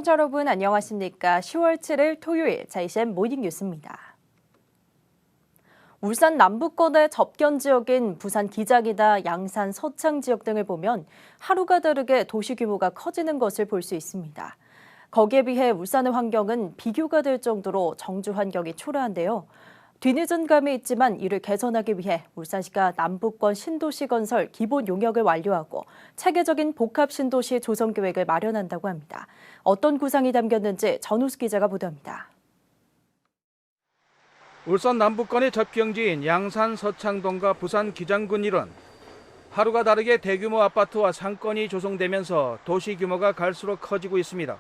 시청자 여러분 안녕하십니까? 10월 7일 토요일 JCN 모닝 뉴스입니다. 울산 남부권의 접견 지역인 부산 기장이나 양산, 서창 지역 등을 보면 하루가 다르게 도시 규모가 커지는 것을 볼 수 있습니다. 거기에 비해 울산의 환경은 비교가 될 정도로 정주 환경이 초라한데요. 뒤늦은 감이 있지만 이를 개선하기 위해 울산시가 남부권 신도시 건설 기본 용역을 완료하고 체계적인 복합 신도시 조성 계획을 마련한다고 합니다. 어떤 구상이 담겼는지 전우수 기자가 보도합니다. 울산 남부권의 접경지인 양산 서창동과 부산 기장군 일원. 하루가 다르게 대규모 아파트와 상권이 조성되면서 도시 규모가 갈수록 커지고 있습니다.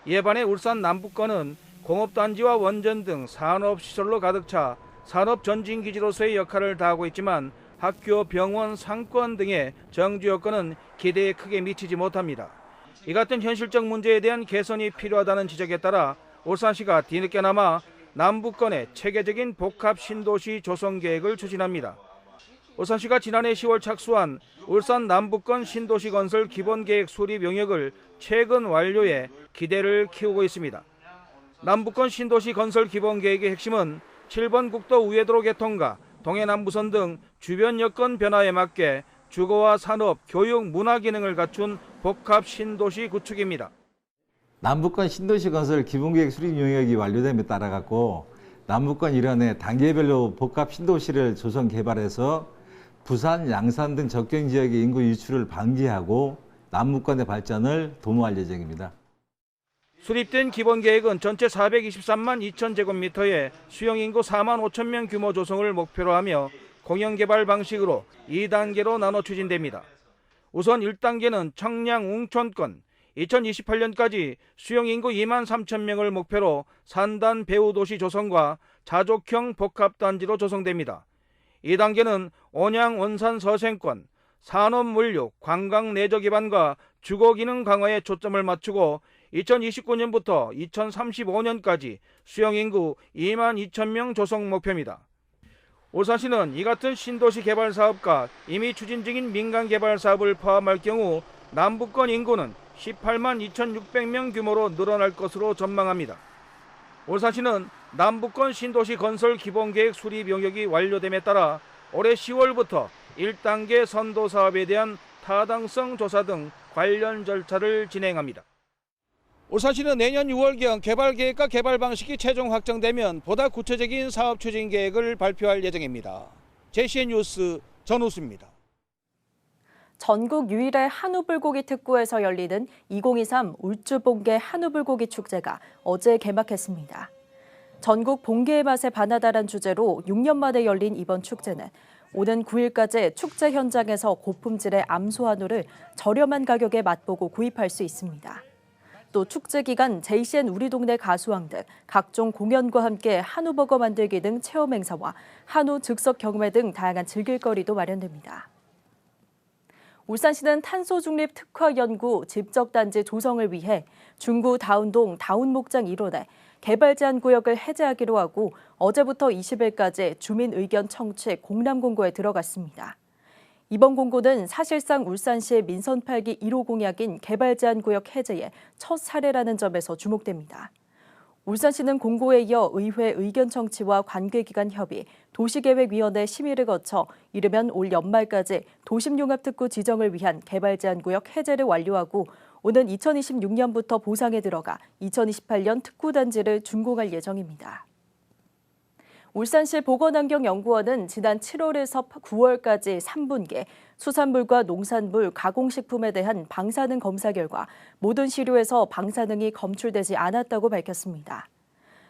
이에 반해 울산 남부권은 공업단지와 원전 등 산업시설로 가득 차 산업전진기지로서의 역할을 다하고 있지만 학교, 병원, 상권 등의 정주 여건은 기대에 크게 미치지 못합니다. 이 같은 현실적 문제에 대한 개선이 필요하다는 지적에 따라 울산시가 뒤늦게나마 남부권의 체계적인 복합 신도시 조성 계획을 추진합니다. 울산시가 지난해 10월 착수한 울산 남부권 신도시 건설 기본계획 수립 용역을 최근 완료해 기대를 키우고 있습니다. 남부권 신도시 건설 기본계획의 핵심은 7번 국도 우회도로 개통과 동해남부선 등 주변 여건 변화에 맞게 주거와 산업, 교육, 문화 기능을 갖춘 복합 신도시 구축입니다. 남부권 신도시 건설 기본계획 수립 용역이 완료됨에 따라 남부권 일원의 단계별로 복합 신도시를 조성 개발해서 부산, 양산 등 접경 지역의 인구 유출을 방지하고 남부권의 발전을 도모할 예정입니다. 수립된 기본계획은 전체 423만 2천 제곱미터의 수용인구 4만 5천 명 규모 조성을 목표로 하며 공영개발 방식으로 2단계로 나눠 추진됩니다. 우선 1단계는 청량 웅촌권, 2028년까지 수용인구 2만 3천 명을 목표로 산단 배후도시 조성과 자족형 복합단지로 조성됩니다. 2단계는 온양 원산 서생권, 산업 물류, 관광 내적 기반과 주거 기능 강화에 초점을 맞추고 2029년부터 2035년까지 수용인구 2만 2천 명 조성 목표입니다. 울산시는 이 같은 신도시 개발 사업과 이미 추진 중인 민간 개발 사업을 포함할 경우 남부권 인구는 18만 2,600명 규모로 늘어날 것으로 전망합니다. 울산시는 남부권 신도시 건설 기본계획 수립 용역이 완료됨에 따라 올해 10월부터 1단계 선도 사업에 대한 타당성 조사 등 관련 절차를 진행합니다. 울산시는 내년 6월경 개발계획과 개발 방식이 최종 확정되면 보다 구체적인 사업 추진 계획을 발표할 예정입니다. JCN 뉴스 전우수입니다. 전국 유일의 한우불고기 특구에서 열리는 2023 울주봉계 한우불고기 축제가 어제 개막했습니다. 전국 봉계의 맛에 반하다란 주제로 6년 만에 열린 이번 축제는 오는 9일까지 축제 현장에서 고품질의 암소한우를 저렴한 가격에 맛보고 구입할 수 있습니다. 또 축제 기간 JCN 우리 동네 가수왕 등 각종 공연과 함께 한우버거 만들기 등 체험 행사와 한우 즉석 경매 등 다양한 즐길거리도 마련됩니다. 울산시는 탄소 중립 특화 연구 집적단지 조성을 위해 중구 다운동 다운목장 일원에 개발 제한 구역을 해제하기로 하고 어제부터 20일까지 주민 의견 청취 공람 공고에 들어갔습니다. 이번 공고는 사실상 울산시의 민선 8기 1호 공약인 개발 제한 구역 해제의 첫 사례라는 점에서 주목됩니다. 울산시는 공고에 이어 의회 의견 청취와 관계기관 협의, 도시계획위원회 심의를 거쳐 이르면 올 연말까지 도심융합특구 지정을 위한 개발 제한 구역 해제를 완료하고 오는 2026년부터 보상에 들어가 2028년 특구단지를 준공할 예정입니다. 울산시 보건환경연구원은 지난 7월에서 9월까지 3분기 수산물과 농산물, 가공식품에 대한 방사능 검사 결과 모든 시료에서 방사능이 검출되지 않았다고 밝혔습니다.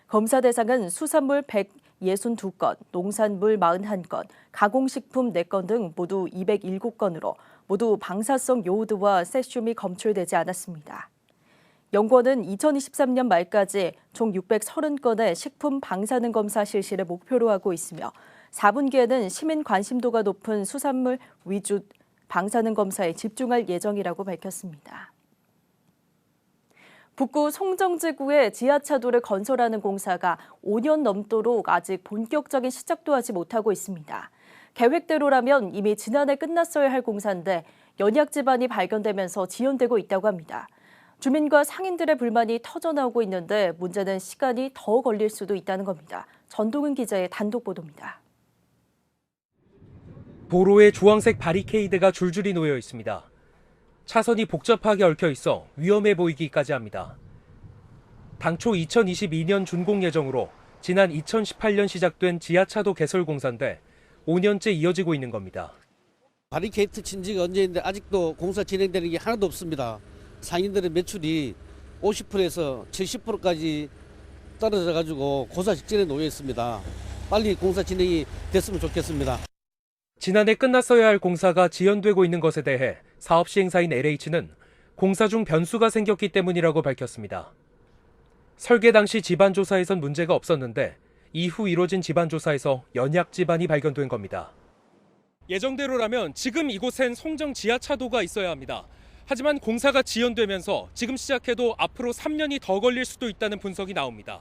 검사 대상은 수산물 162건, 농산물 41건, 가공식품 4건 등 모두 207건으로 모두 방사성 요오드와 세슘이 검출되지 않았습니다. 연구원은 2023년 말까지 총 630건의 식품 방사능 검사 실시를 목표로 하고 있으며 4분기에는 시민 관심도가 높은 수산물 위주 방사능 검사에 집중할 예정이라고 밝혔습니다. 북구 송정지구에 지하차도를 건설하는 공사가 5년 넘도록 아직 본격적인 시작도 하지 못하고 있습니다. 계획대로라면 이미 지난해 끝났어야 할 공사인데 연약 지반이 발견되면서 지연되고 있다고 합니다. 주민과 상인들의 불만이 터져나오고 있는데 문제는 시간이 더 걸릴 수도 있다는 겁니다. 전동은 기자의 단독 보도입니다. 도로에 주황색 바리케이드가 줄줄이 놓여 있습니다. 차선이 복잡하게 얽혀 있어 위험해 보이기까지 합니다. 당초 2022년 준공 예정으로 지난 2018년 시작된 지하차도 개설 공사인데 5년째 이어지고 있는 겁니다. 바리케이트 친 지가 언제인데 아직도 공사 진행되는 게 하나도 없습니다. 상인들의 매출이 50%에서 70%까지 떨어져 가지고 고사 직전에 놓여 있습니다. 빨리 공사 진행이 됐으면 좋겠습니다. 지난해 끝났어야 할 공사가 지연되고 있는 것에 대해 사업 시행사인 LH는 공사 중 변수가 생겼기 때문이라고 밝혔습니다. 설계 당시 지반 조사에선 문제가 없었는데 이후 이뤄진 지반 조사에서 연약 지반이 발견된 겁니다. 예정대로라면 지금 이곳엔 송정 지하차도가 있어야 합니다. 하지만 공사가 지연되면서 지금 시작해도 앞으로 3년이 더 걸릴 수도 있다는 분석이 나옵니다.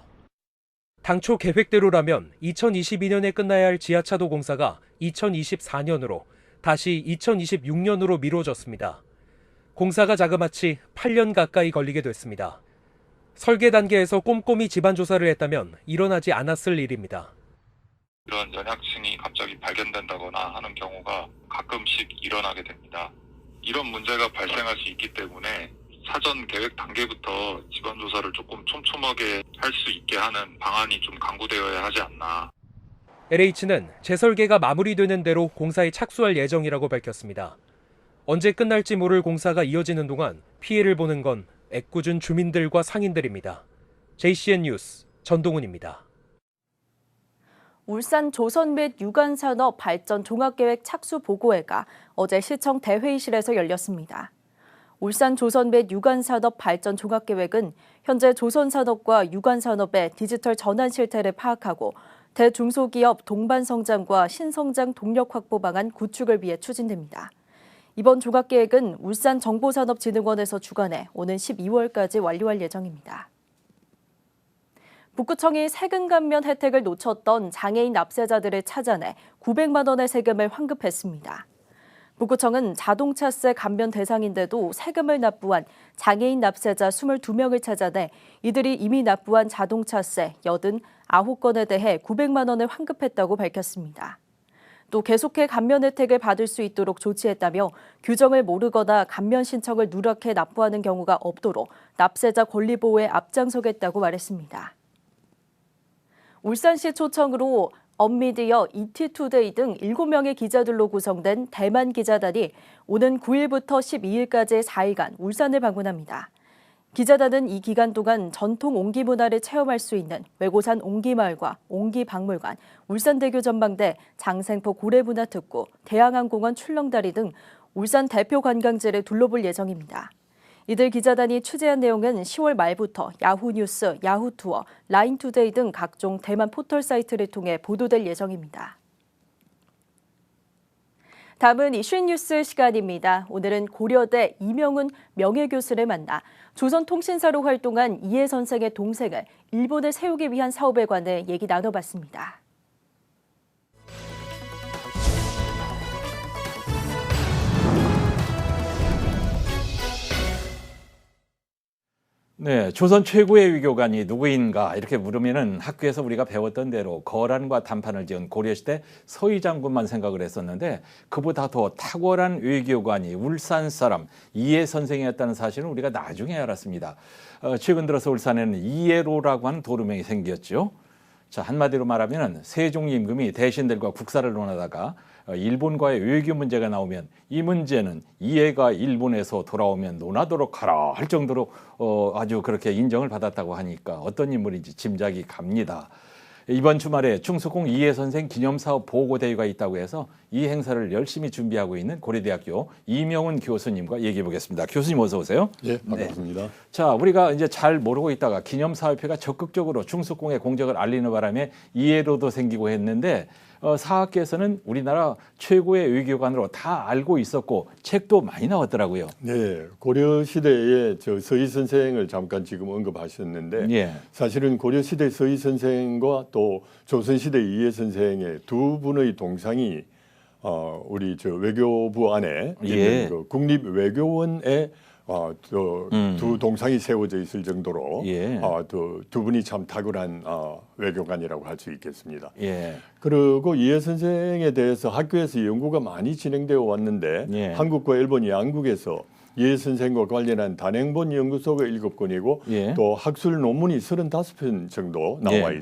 당초 계획대로라면 2022년에 끝나야 할 지하차도 공사가 2024년으로 다시 2026년으로 미뤄졌습니다. 공사가 자그마치 8년 가까이 걸리게 됐습니다. 설계 단계에서 꼼꼼히 지반 조사를 했다면 일어나지 않았을 일입니다. 이런 연약층이 갑자기 발견된다거나 하는 경우가 가끔씩 일어나게 됩니다. 이런 문제가 발생할 수 있기 때문에 사전 계획 단계부터 지반 조사를 조금 촘촘하게 할 수 있게 하는 방안이 좀 강구되어야 하지 않나. LH는 재설계가 마무리되는 대로 공사에 착수할 예정이라고 밝혔습니다. 언제 끝날지 모를 공사가 이어지는 동안 피해를 보는 건 애꿎은 주민들과 상인들입니다. JCN 뉴스 전동훈입니다. 울산 조선 및 유관산업 발전 종합계획 착수 보고회가 어제 시청 대회의실에서 열렸습니다. 울산 조선 및 유관산업 발전 종합계획은 현재 조선산업과 유관산업의 디지털 전환 실태를 파악하고 대중소기업 동반 성장과 신성장 동력 확보 방안 구축을 위해 추진됩니다. 이번 종합계획은 울산정보산업진흥원에서 주관해 오는 12월까지 완료할 예정입니다. 북구청이 세금 감면 혜택을 놓쳤던 장애인 납세자들을 찾아내 900만 원의 세금을 환급했습니다. 북구청은 자동차세 감면 대상인데도 세금을 납부한 장애인 납세자 22명을 찾아내 이들이 이미 납부한 자동차세 89건에 대해 900만 원을 환급했다고 밝혔습니다. 또 계속해 감면 혜택을 받을 수 있도록 조치했다며 규정을 모르거나 감면 신청을 누락해 납부하는 경우가 없도록 납세자 권리 보호에 앞장서겠다고 말했습니다. 울산시 초청으로 언미디어, ETtoday 등 7명의 기자들로 구성된 대만 기자단이 오는 9일부터 12일까지 4일간 울산을 방문합니다. 기자단은 이 기간 동안 전통 옹기 문화를 체험할 수 있는 외고산 옹기마을과 옹기박물관, 울산대교 전망대, 장생포 고래문화특구, 대양항공원 출렁다리 등 울산 대표 관광지를 둘러볼 예정입니다. 이들 기자단이 취재한 내용은 10월 말부터 야후뉴스, 야후투어, 라인투데이 등 각종 대만 포털 사이트를 통해 보도될 예정입니다. 다음은 이슈인 뉴스 시간입니다. 오늘은 고려대 이명훈 명예교수를 만나 조선통신사로 활동한 이해 선생의 동생을 일본에 세우기 위한 사업에 관해 얘기 나눠봤습니다. 네, 조선 최고의 위교관이 누구인가 이렇게 물으면은 학교에서 우리가 배웠던 대로 거란과 단판을 지은 고려시대 서희 장군만 생각을 했었는데 그보다 더 탁월한 외교관이 울산 사람 이해 선생이었다는 사실은 우리가 나중에 알았습니다. 최근 들어서 울산에는 이해로라고 하는 도루명이 생겼죠. 자, 한마디로 말하면 세종 임금이 대신들과 국사를 논하다가 일본과의 외교 문제가 나오면 이 문제는 이해가 일본에서 돌아오면 논하도록 하라 할 정도로 아주 그렇게 인정을 받았다고 하니까 어떤 인물인지 짐작이 갑니다. 이번 주말에 충수공 이해 선생 기념사업 보고대회가 있다고 해서 이 행사를 열심히 준비하고 있는 고려대학교 이명훈 교수님과 얘기해 보겠습니다. 교수님 어서 오세요. 네, 반갑습니다. 네. 자, 우리가 이제 잘 모르고 있다가 기념사업회가 적극적으로 충수공의 공적을 알리는 바람에 이해로도 생기고 했는데 사학계에서는 우리나라 최고의 외교관으로 다 알고 있었고 책도 많이 나왔더라고요. 네, 고려 시대의 서희 선생을 잠깐 지금 언급하셨는데 예. 사실은 고려 시대 서희 선생과 또 조선 시대 이해 선생의 두 분의 동상이 우리 외교부 안에 있는 예. 그 국립외교원에 두 동상이 세워져 있을 정도로 예. 두 분이 참 탁월한 외교관이라고 할 수 있겠습니다. 예. 그리고 이해 선생에 대해서 학교에서 연구가 많이 진행되어 왔는데 예. 한국과 일본 양국에서 이해 선생과 관련한 단행본 연구소가 7건이고 예. 또 학술 논문이 35편 정도 나와 예.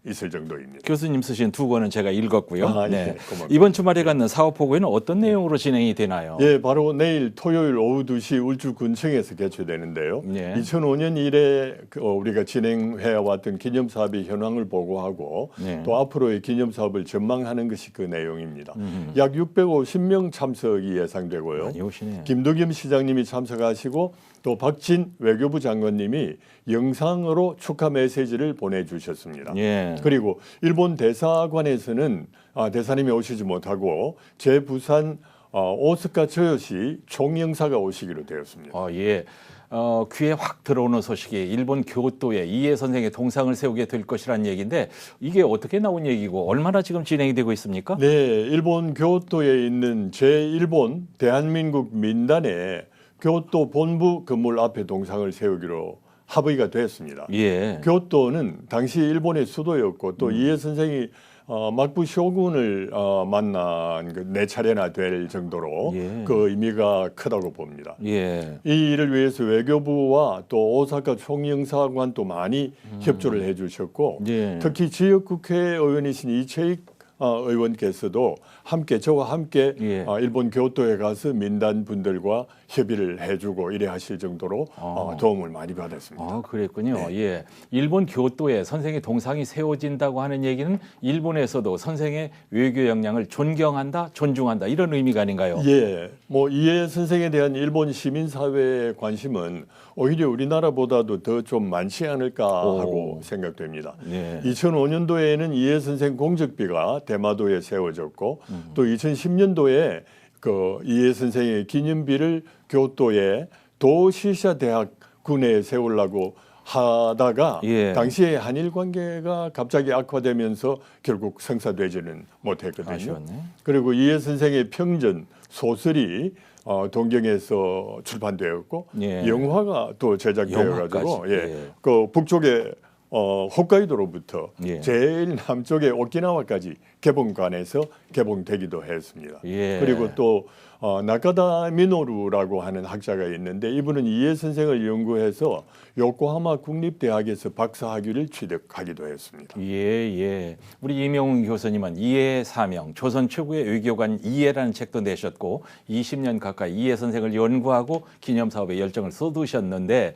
있을 정도입니다. 교수님 쓰신 2권은 제가 읽었고요. 아, 예, 네. 고맙습니다. 이번 주말에 갖는 사업보고회는 어떤 내용으로 진행이 되나요? 예, 바로 내일 토요일 오후 2시 울주군청에서 개최되는데요. 예. 2005년 이래 우리가 진행해 왔던 기념 사업의 현황을 보고하고 예. 또 앞으로의 기념 사업을 전망하는 것이 그 내용입니다. 약 650명 참석이 예상되고요. 많이 오시네요. 김덕겸 시장님이 참석하시고 또 박진 외교부 장관님이 영상으로 축하 메시지를 보내주셨습니다. 예. 그리고 일본 대사관에서는 대사님이 오시지 못하고 제부산 오스카 저요시 총영사가 오시기로 되었습니다. 예. 귀에 확 들어오는 소식이 일본 교토에 이해 선생의 동상을 세우게 될 것이라는 얘기인데 이게 어떻게 나온 얘기고 얼마나 지금 진행이 되고 있습니까? 네, 일본 교토에 있는 제1본 대한민국 민단의 교토 본부 건물 앞에 동상을 세우기로 합의가 됐습니다. 예. 교토는 당시 일본의 수도였고 또 이해 선생이 막부 쇼군을 만난 네 차례나 될 정도로 예. 그 의미가 크다고 봅니다. 예. 이 일을 위해서 외교부와 또 오사카 총영사관도 많이 협조를 해주셨고 예. 특히 지역 국회의원이신 이채익 의원께서도 함께 저와 함께 예. 일본 교토에 가서 민단 분들과 협의를 해주고 이래 하실 정도로 도움을 많이 받았습니다. 그랬군요. 네. 예. 일본 교토에 선생의 동상이 세워진다고 하는 얘기는 일본에서도 선생의 외교 역량을 존경한다, 존중한다 이런 의미가 아닌가요? 예, 뭐 이해 선생에 대한 일본 시민 사회의 관심은 오히려 우리나라보다도 더 좀 많지 않을까 하고 생각됩니다. 예. 2005년도에는 이해 선생 공적비가 대마도에 세워졌고 또 2010년도에 그 이해 선생의 기념비를 교토의 도시샤 대학 군에 세우려고 하다가 예. 당시에 한일 관계가 갑자기 악화되면서 결국 성사되지는 못했거든요. 아쉬웠네. 그리고 이해 선생의 평전 소설이 동경에서 출판되었고 예. 영화가 또 제작되어가지고 영화까지. 예. 그 북쪽에 홋카이도로부터 예. 제일 남쪽의 오키나와까지 개봉관에서 개봉되기도 했습니다. 예. 그리고 또 나카다 미노루라고 하는 학자가 있는데 이분은 이해 선생을 연구해서 요코하마 국립대학에서 박사학위를 취득하기도 했습니다. 예. 우리 이명훈 교수님은 이해의 사명, 조선 최고의 외교관 이해라는 책도 내셨고 20년 가까이 이해 선생을 연구하고 기념사업에 열정을 쏟으셨는데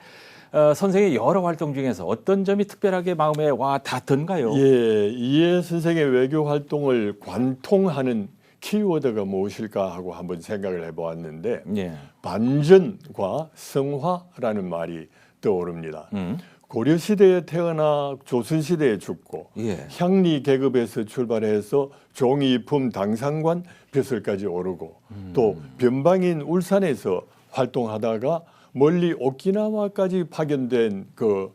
선생의 여러 활동 중에서 어떤 점이 특별하게 마음에 와 닿던가요? 예, 이해 선생의 외교 활동을 관통하는 키워드가 무엇일까 하고 한번 생각을 해보았는데 예. 반전과 성화라는 말이 떠오릅니다. 고려 시대에 태어나 조선 시대에 죽고 예. 향리 계급에서 출발해서 종이품 당상관 벼슬까지 오르고 또 변방인 울산에서 활동하다가 멀리 오키나와까지 파견된 그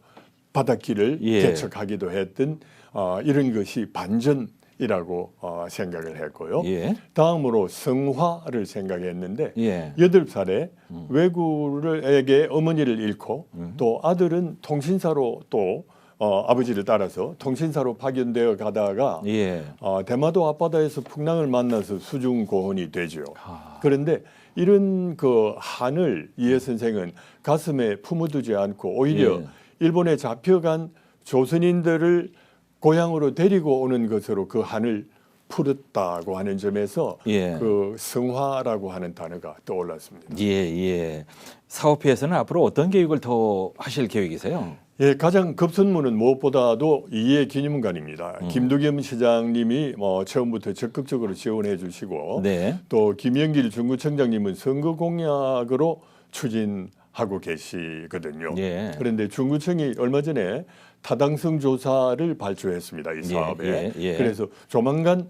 바닷길을 예. 개척하기도 했던 이런 것이 반전이라고 생각을 했고요. 예. 다음으로 성화를 생각했는데 예. 8살에 외구에게 어머니를 잃고 또 아들은 통신사로 또 아버지를 따라서 통신사로 파견되어 가다가 예. 대마도 앞바다에서 풍랑을 만나서 수중 고혼이 되죠. 그런데 이런 그 한을 이해 선생은 가슴에 품어두지 않고 오히려 예. 일본에 잡혀간 조선인들을 고향으로 데리고 오는 것으로 그 한을 풀었다고 하는 점에서 예. 그 성화라고 하는 단어가 떠올랐습니다. 예. 사업회에서는 앞으로 어떤 계획을 더 하실 계획이세요? 예, 가장 급선무는 무엇보다도 이해 기념관입니다. 김두겸 시장님이 처음부터 적극적으로 지원해 주시고 네. 또 김영길 중구청장님은 선거 공약으로 추진하고 계시거든요. 예. 그런데 중구청이 얼마 전에 타당성 조사를 발표했습니다. 이 사업에. 예. 그래서 조만간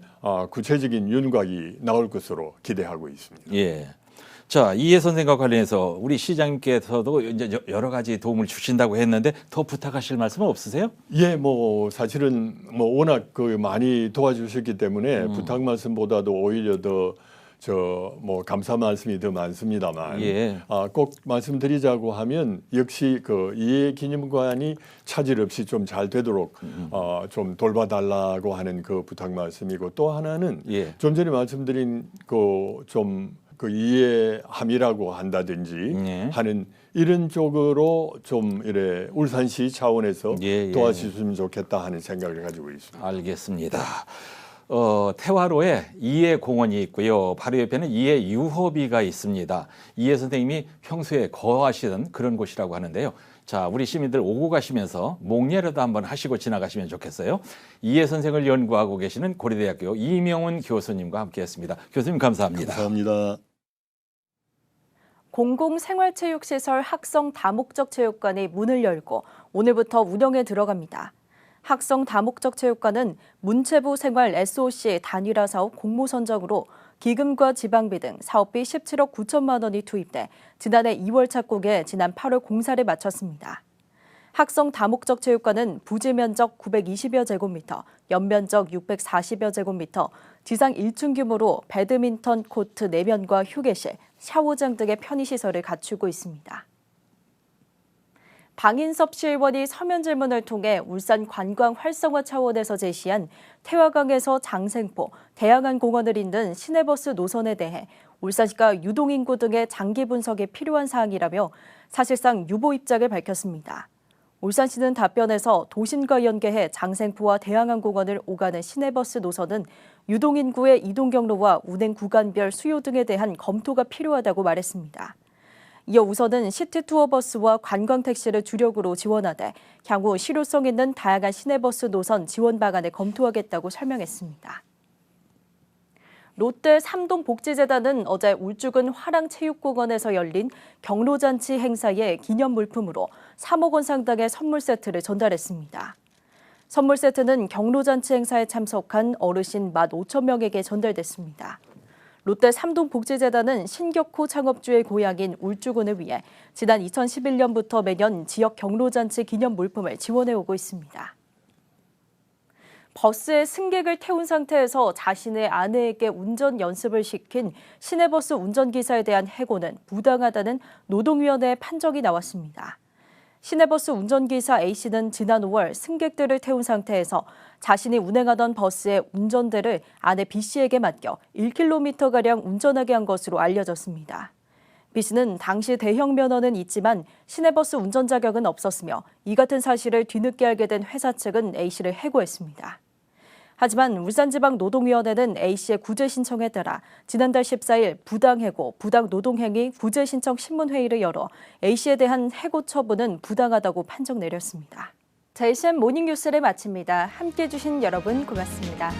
구체적인 윤곽이 나올 것으로 기대하고 있습니다. 예. 자, 이해 선생과 관련해서 우리 시장님께서도 이제 여러 가지 도움을 주신다고 했는데 더 부탁하실 말씀은 없으세요? 예, 사실은 워낙 많이 도와주셨기 때문에 부탁 말씀보다도 오히려 더 뭐 감사 말씀이 더 많습니다만 예. 꼭 말씀드리자고 하면 역시 그 이해기념관이 차질 없이 좀 잘 되도록 좀 돌봐달라고 하는 그 부탁 말씀이고, 또 하나는 예. 좀 전에 말씀드린 그 이해함이라고 한다든지 예. 하는 이런 쪽으로 좀 이래 울산시 차원에서 예, 예. 도와주셨으면 좋겠다 하는 생각을 가지고 있습니다. 알겠습니다. 태화로에 이해공원이 있고요. 바로 옆에는 이해유허비가 있습니다. 이해 선생님이 평소에 거하시던 그런 곳이라고 하는데요. 자, 우리 시민들 오고 가시면서 목례라도 한번 하시고 지나가시면 좋겠어요. 이해 선생을 연구하고 계시는 고려대학교 이명훈 교수님과 함께했습니다. 교수님 감사합니다. 감사합니다. 공공생활체육시설 학성 다목적 체육관이 문을 열고 오늘부터 운영에 들어갑니다. 학성 다목적 체육관은 문체부 생활 SOC 단일화 사업 공모 선정으로 기금과 지방비 등 사업비 17억 9천만 원이 투입돼 지난해 2월 착공해 지난 8월 공사를 마쳤습니다. 학성 다목적 체육관은 부지 면적 920여 제곱미터, 연면적 640여 제곱미터, 지상 1층 규모로 배드민턴 코트 4면과 휴게실, 샤워장 등의 편의시설을 갖추고 있습니다. 방인섭 시의원이 서면 질문을 통해 울산 관광 활성화 차원에서 제시한 태화강에서 장생포, 대양안 공원을 잇는 시내버스 노선에 대해 울산시가 유동인구 등의 장기 분석이 필요한 사항이라며 사실상 유보 입장을 밝혔습니다. 울산시는 답변에서 도심과 연계해 장생포와 대양안 공원을 오가는 시내버스 노선은 유동인구의 이동 경로와 운행 구간별 수요 등에 대한 검토가 필요하다고 말했습니다. 이어 우선은 시티투어버스와 관광택시를 주력으로 지원하되 향후 실효성 있는 다양한 시내버스 노선 지원 방안을 검토하겠다고 설명했습니다. 롯데 삼동복지재단은 어제 울주군 화랑체육공원에서 열린 경로잔치 행사의 기념 물품으로 3억 원 상당의 선물 세트를 전달했습니다. 선물 세트는 경로잔치 행사에 참석한 어르신 15,000명에게 전달됐습니다. 롯데 삼동복지재단은 신격호 창업주의 고향인 울주군을 위해 지난 2011년부터 매년 지역 경로잔치 기념 물품을 지원해오고 있습니다. 버스에 승객을 태운 상태에서 자신의 아내에게 운전 연습을 시킨 시내버스 운전기사에 대한 해고는 부당하다는 노동위원회의 판정이 나왔습니다. 시내버스 운전기사 A씨는 지난 5월 승객들을 태운 상태에서 자신이 운행하던 버스의 운전대를 아내 B씨에게 맡겨 1km가량 운전하게 한 것으로 알려졌습니다. B씨는 당시 대형 면허는 있지만 시내버스 운전 자격은 없었으며 이 같은 사실을 뒤늦게 알게 된 회사 측은 A씨를 해고했습니다. 하지만 울산지방노동위원회는 A씨의 구제 신청에 따라 지난달 14일 부당해고, 부당노동행위 구제 신청 신문회의를 열어 A씨에 대한 해고 처분은 부당하다고 판정 내렸습니다. JCN 모닝뉴스를 마칩니다. 함께해 주신 여러분 고맙습니다.